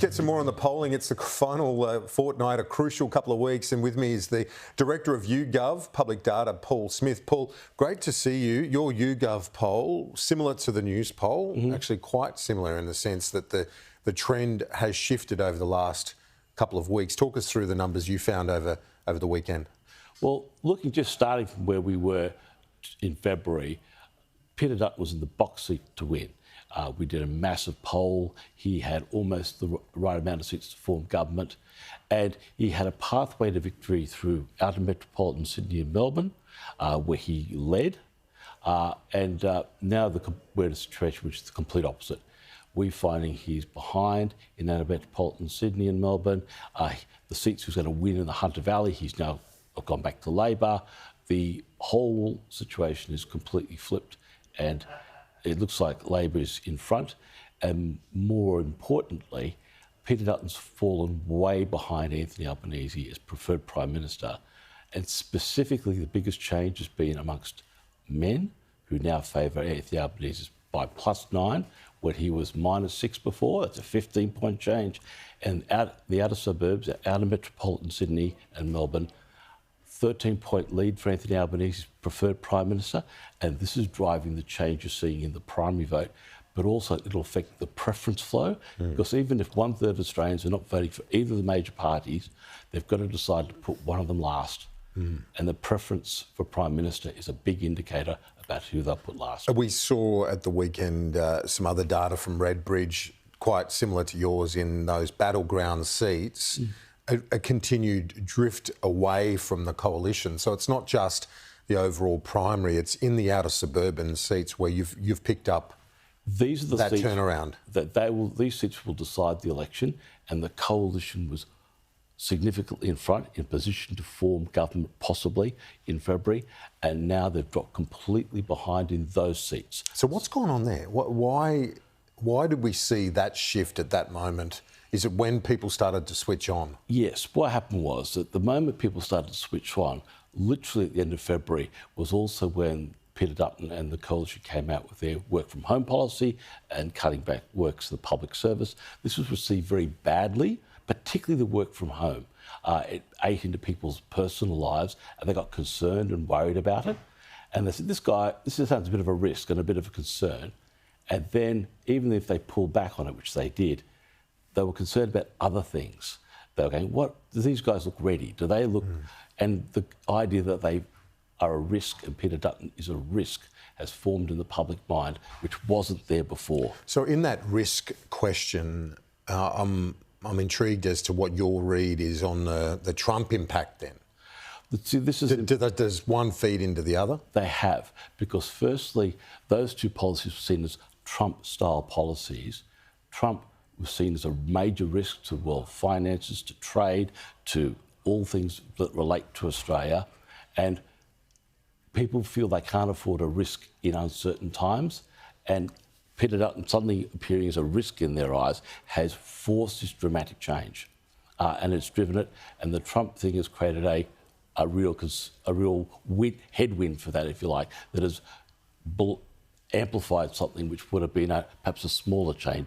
Get some more on the polling. It's the final fortnight, a crucial couple of weeks, and with me is the Director of YouGov, Public Data, Paul Smith. Paul, great to see you. Your YouGov poll, similar to the news poll, actually quite similar in the sense that the trend has shifted over the last couple of weeks. Talk us through the numbers you found over the weekend. Well, starting from where we were in February, Peter Dutton was in the box seat to win. We did a massive poll. He had almost the right amount of seats to form government, and he had a pathway to victory through outer metropolitan Sydney and Melbourne, where he led. Now we're in a situation which is the complete opposite. We're finding he's behind in outer metropolitan Sydney and Melbourne. The seats he was going to win in the Hunter Valley, he's now gone back to Labor. The whole situation is completely flipped, and it looks like Labor is in front, and more importantly, Peter Dutton's fallen way behind Anthony Albanese as preferred Prime Minister, and specifically the biggest change has been amongst men who now favour Anthony Albanese by +9, when he was -6 before. That's a 15-point change. And the outer suburbs, outer metropolitan Sydney and Melbourne, 13-point lead for Anthony Albanese's preferred Prime Minister, and this is driving the change you're seeing in the primary vote, but also it'll affect the preference flow, because even if 1/3 of Australians are not voting for either of the major parties, they've got to decide to put one of them last. And the preference for Prime Minister is a big indicator about who they'll put last. We saw at the weekend some other data from Redbridge, quite similar to yours in those battleground seats. A continued drift away from the coalition. So it's not just the overall primary, it's in the outer suburban seats where you've picked up these are the that seats turnaround. These seats will decide the election, and the coalition was significantly in front, in position to form government possibly in February, and now they've dropped completely behind in those seats. So what's gone on there? Why did we see that shift at that moment? Is it when people started to switch on? Yes. What happened was that the moment people started to switch on, literally at the end of February, was also when Peter Dutton and the coalition came out with their work from home policy and cutting back works to the public service. This was received very badly, particularly the work from home. It ate into people's personal lives, and they got concerned and worried about it. And they said, this sounds a bit of a risk and a bit of a concern. And then, even if they pulled back on it, which they did, they were concerned about other things. They were going, what, do these guys look ready? Do they look... And the idea that they are a risk and Peter Dutton is a risk has formed in the public mind, which wasn't there before. So in that risk question, I'm intrigued as to what your read is on the Trump impact then. See, does one feed into the other? They have, because firstly, those two policies were seen as Trump-style policies. Trump was seen as a major risk to world finances, to trade, to all things that relate to Australia. And people feel they can't afford a risk in uncertain times. And Peter Dutton suddenly appearing as a risk in their eyes has forced this dramatic change. And it's driven it. And the Trump thing has created a real headwind for that, if you like, that has amplified something which would have been perhaps a smaller change